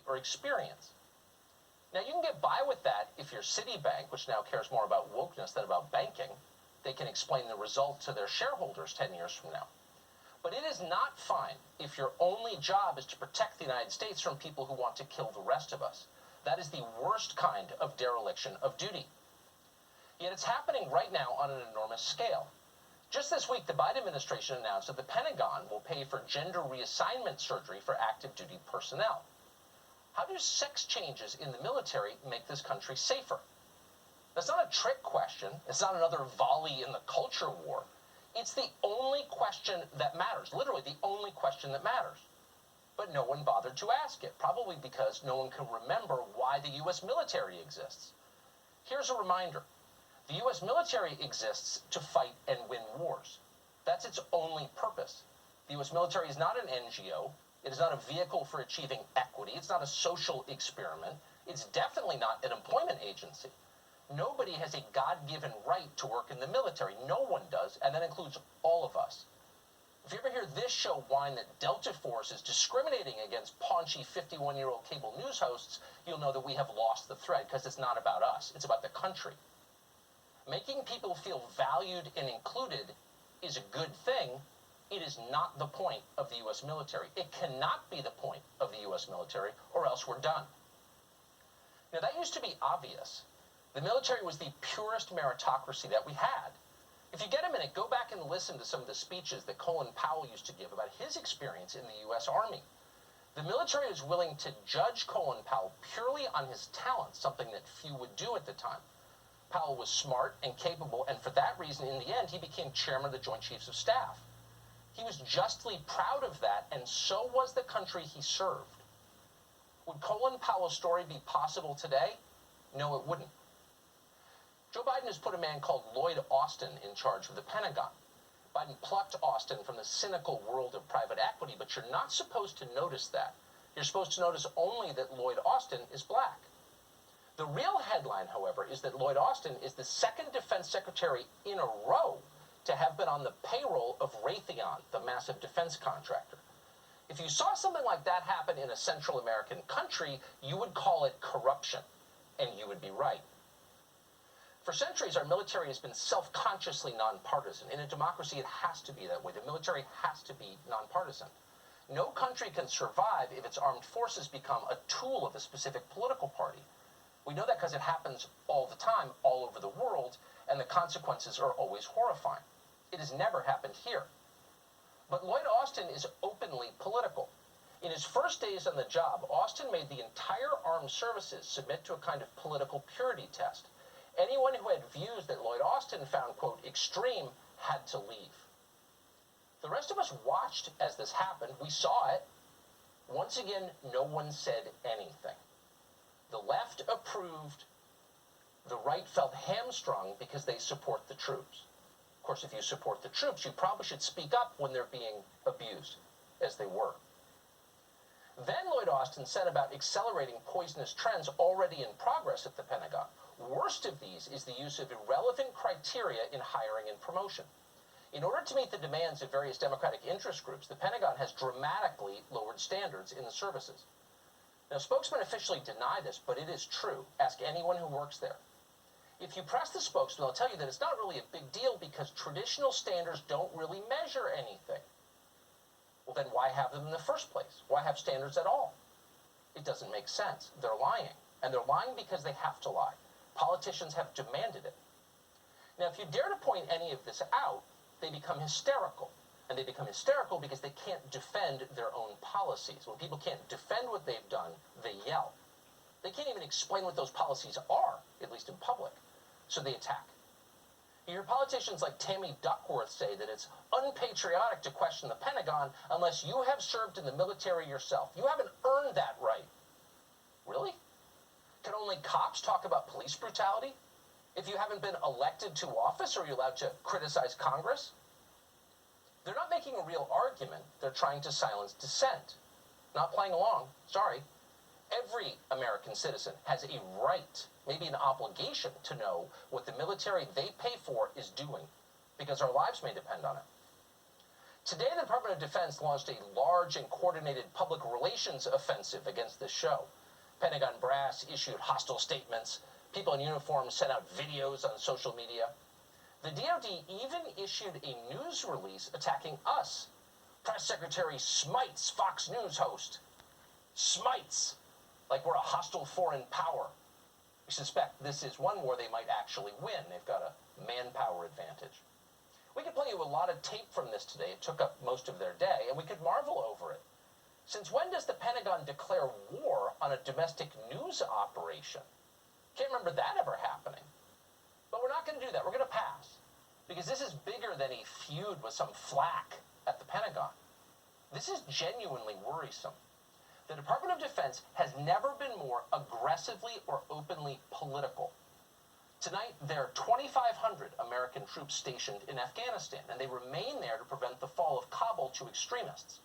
or experience. Now, you can get by with that if you're Citibank, which now cares more about wokeness than about banking. They can explain the result to their shareholders 10 years from now. But it is not fine if your only job is to protect the United States from people who want to kill the rest of us. That is the worst kind of dereliction of duty. Yet it's happening right now on an enormous scale. Just this week, the Biden administration announced that the Pentagon will pay for gender reassignment surgery for active duty personnel. How do sex changes in the military make this country safer? That's not a trick question. It's not another volley in the culture war. It's the only question that matters, literally the only question that matters. But no one bothered to ask it, probably because no one can remember why the U.S. military exists. Here's a reminder. The U.S. military exists to fight and win wars. That's its only purpose. The U.S. military is not an NGO. It is not a vehicle for achieving equity. It's not a social experiment. It's definitely not an employment agency. Nobody has a God-given right to work in the military. No one does, and that includes all of us. If you ever hear this show whine that Delta Force is discriminating against paunchy 51-year-old cable news hosts, you'll know that we have lost the thread, because it's not about us. It's about the country. Making people feel valued and included is a good thing. It is not the point of the U.S. military. It cannot be the point of the U.S. military, or else we're done. Now, that used to be obvious. The military was the purest meritocracy that we had. If you get a minute, go back and listen to some of the speeches that Colin Powell used to give about his experience in the U.S. Army. The military was willing to judge Colin Powell purely on his talents, something that few would do at the time. Powell was smart and capable, and for that reason, in the end, he became chairman of the Joint Chiefs of Staff. He was justly proud of that, and so was the country he served. Would Colin Powell's story be possible today? No, it wouldn't. Joe Biden has put a man called Lloyd Austin in charge of the Pentagon. Biden plucked Austin from the cynical world of private equity, but you're not supposed to notice that. You're supposed to notice only that Lloyd Austin is black. The real headline, however, is that Lloyd Austin is the second defense secretary in a row to have been on the payroll of Raytheon, the massive defense contractor. If you saw something like that happen in a Central American country, you would call it corruption, and you would be right. For centuries, our military has been self-consciously nonpartisan. In a democracy, it has to be that way. The military has to be nonpartisan. No country can survive if its armed forces become a tool of a specific political party. We know that because it happens all the time, all over the world, and the consequences are always horrifying. It has never happened here. But Lloyd Austin is openly political. In his first days on the job, Austin made the entire armed services submit to a kind of political purity test. Anyone who had views that Lloyd Austin found, quote, extreme, had to leave. The rest of us watched as this happened. We saw it. Once again, no one said anything. The left approved. The right felt hamstrung because they support the troops. Of course, if you support the troops, you probably should speak up when they're being abused, as they were. Then Lloyd Austin said about accelerating poisonous trends already in progress at the Pentagon. Worst of these is the use of irrelevant criteria in hiring and promotion. In order to meet the demands of various democratic interest groups, the Pentagon has dramatically lowered standards in the services. Now, spokesmen officially deny this, but it is true. Ask anyone who works there. If you press the spokesman, they'll tell you that it's not really a big deal because traditional standards don't really measure anything. Well, then why have them in the first place? Why have standards at all? It doesn't make sense. They're lying. And they're lying because they have to lie. Politicians have demanded it. Now, if you dare to point any of this out, they become hysterical. And they become hysterical because they can't defend their own policies. When people can't defend what they've done, they yell. They can't even explain what those policies are, at least in public. So they attack. You hear politicians like Tammy Duckworth say that it's unpatriotic to question the Pentagon unless you have served in the military yourself. You haven't earned that right. Really? Can only cops talk about police brutality? If you haven't been elected to office, are you allowed to criticize Congress? They're not making a real argument. They're trying to silence dissent. Not playing along. Sorry. Every American citizen has a right, maybe an obligation, to know what the military they pay for is doing, because our lives may depend on it. Today, the Department of Defense launched a large and coordinated public relations offensive against this show. Pentagon brass issued hostile statements. People in uniform sent out videos on social media. The DoD even issued a news release attacking us. Press Secretary smites Fox News host. Smites, like we're a hostile foreign power. We suspect this is one war they might actually win. They've got a manpower advantage. We could play you a lot of tape from this today. It took up most of their day, and we could marvel over it. Since when does the Pentagon declare war on a domestic news operation? Can't remember that ever happening. But we're not going to do that. We're going to pass. Because this is bigger than a feud with some flack at the Pentagon. This is genuinely worrisome. The Department of Defense has never been more aggressively or openly political. Tonight, there are 2,500 American troops stationed in Afghanistan, and they remain there to prevent the fall of Kabul to extremists.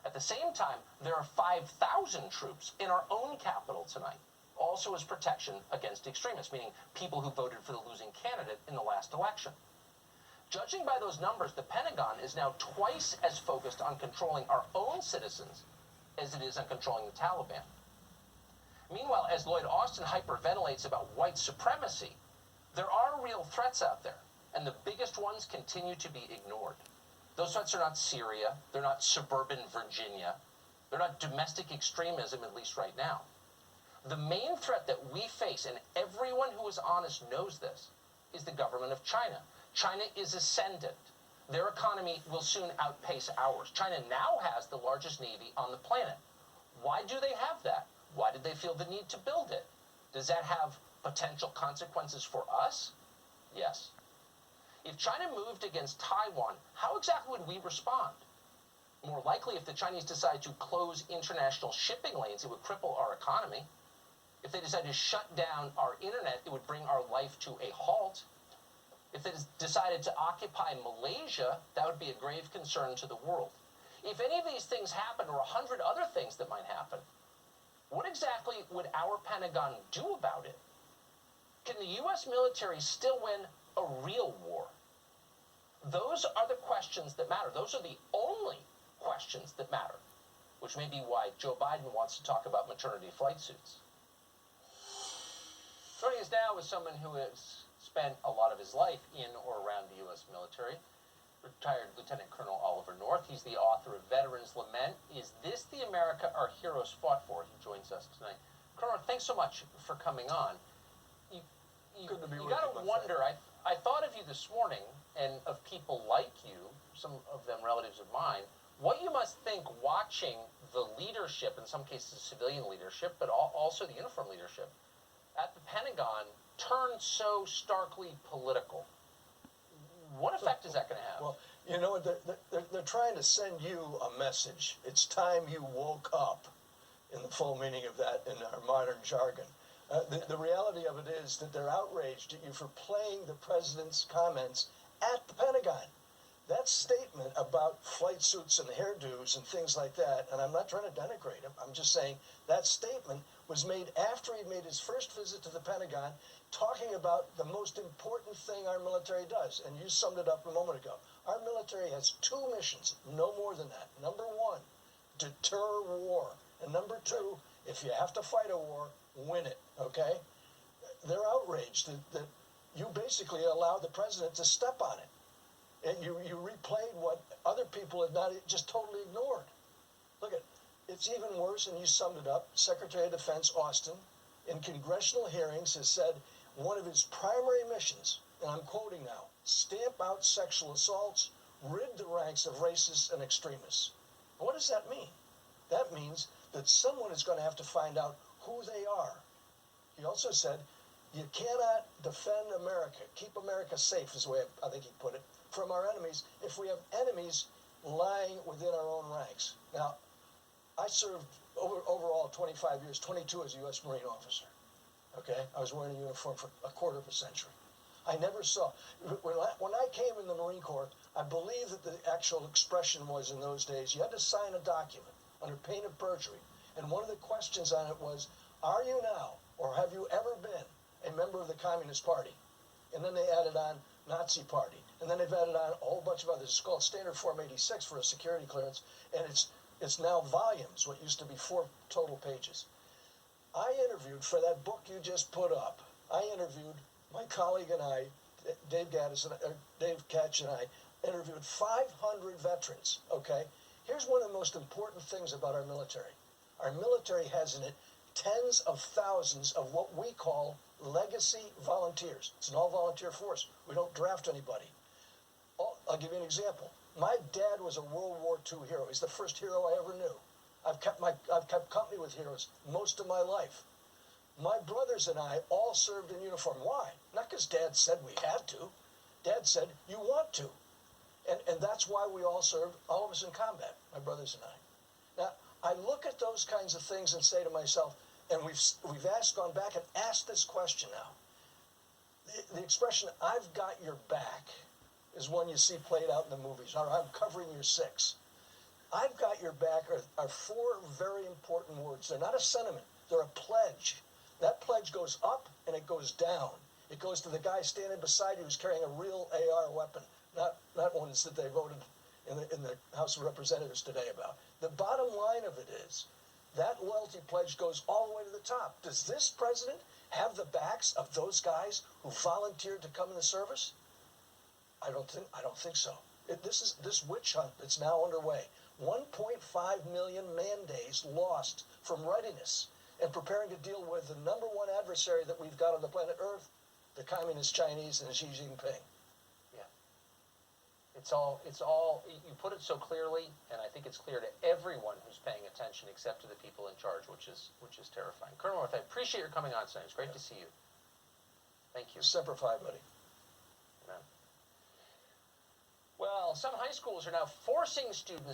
At the same time, there are 5,000 troops in our own capital tonight, also as protection against extremists, meaning people who voted for the losing candidate in the last election. Judging by those numbers, the Pentagon is now twice as focused on controlling our own citizens as it is on controlling the Taliban. Meanwhile, as Lloyd Austin hyperventilates about white supremacy, there are real threats out there, and the biggest ones continue to be ignored. Those threats are not Syria, they're not suburban Virginia, they're not domestic extremism, at least right now. The main threat that we face, and everyone who is honest knows this, is the government of China. China is ascendant. Their economy will soon outpace ours. China now has the largest navy on the planet. Why do they have that? Why did they feel the need to build it? Does that have potential consequences for us? Yes. If China moved against Taiwan, how exactly would we respond? More likely, if the Chinese decide to close international shipping lanes, it would cripple our economy. If they decide to shut down our internet, it would bring our life to a halt. If they decided to occupy Malaysia, that would be a grave concern to the world. If any of these things happen, or 100 other things that might happen, what exactly would our Pentagon do about it? Can the U.S. military still win a real war? Those are the questions that matter. Those are the only questions that matter, which may be why Joe Biden wants to talk about maternity flight suits. Joining us now is someone who has spent a lot of his life in or around the U.S. military, retired Lieutenant Colonel Oliver North. He's the author of Veterans Lament. Is this the America our heroes fought for? He joins us tonight. Colonel, thanks so much for coming on. Good to be with you. You got to wonder, I thought of you this morning, and of people like you, some of them relatives of mine, what you must think watching the leadership, in some cases civilian leadership, but also the uniform leadership, at the Pentagon turn so starkly political. What effect is that going to have? Well, you know, they're trying to send you a message. It's time you woke up, in the full meaning of that in our modern jargon. The reality of it is that they're outraged at you for playing the president's comments at the Pentagon. That statement about flight suits and hairdos and things like that, and I'm not trying to denigrate him, I'm just saying that statement was made after he made his first visit to the Pentagon, talking about the most important thing our military does, and you summed it up a moment ago. Our military has two missions, no more than that. Number one, deter war. And number two, if you have to fight a war, win it, okay? They're outraged that you basically allowed the president to step on it. And you replayed what other people had not just totally ignored. Look at, it's even worse, and you summed it up. Secretary of Defense Austin, in congressional hearings, has said one of his primary missions, and I'm quoting now, stamp out sexual assaults, rid the ranks of racists and extremists. What does that mean? That means that someone is going to have to find out who they are. He also said, you cannot defend America, keep America safe is the way I think he put it, from our enemies if we have enemies lying within our own ranks. Now, I served overall 25 years, 22 as a U.S. Marine officer. Okay? I was wearing a uniform for a quarter of a century. I never saw, when I came in the Marine Corps, I believe that the actual expression was in those days, you had to sign a document under pain of perjury. And one of the questions on it was, are you now, or have you ever been, a member of the Communist Party? And then they added on, Nazi Party. And then they've added on a whole bunch of others. It's called Standard Form 86 for a security clearance, and it's now volumes, what used to be 4 total pages. I interviewed for that book you just put up. I interviewed my colleague and I, Dave Ketch and I interviewed 500 veterans. Okay, here's one of the most important things about our military. Our military has in it tens of thousands of what we call legacy volunteers. It's an all-volunteer force. We don't draft anybody. I'll give you an example. My dad was a World War II hero. He's the first hero I ever knew. I've kept company with heroes most of my life. My brothers and I all served in uniform. Why? Not because Dad said we had to. Dad said you want to, and that's why we all served. All of us in combat. My brothers and I. Now I look at those kinds of things and say to myself, and we've gone back and asked this question now. The expression "I've got your back" is one you see played out in the movies. Or I'm covering your 6. I've got your back are 4 very important words. They're not a sentiment. They're a pledge. That pledge goes up and it goes down. It goes to the guy standing beside you who's carrying a real AR weapon, not ones that they voted in the House of Representatives today about. The bottom line of it is that loyalty pledge goes all the way to the top. Does this president have the backs of those guys who volunteered to come in the service? I don't think so. This witch hunt that's now underway. 1.5 million man days lost from readiness and preparing to deal with the number one adversary that we've got on the planet Earth, the Communist Chinese and Xi Jinping. Yeah. It's all, you put it so clearly, and I think it's clear to everyone who's paying attention except to the people in charge, which is terrifying. Colonel North, I appreciate your coming on tonight. It's great to see you. Thank you. Semper Fi, buddy. Amen. Well, some high schools are now forcing students to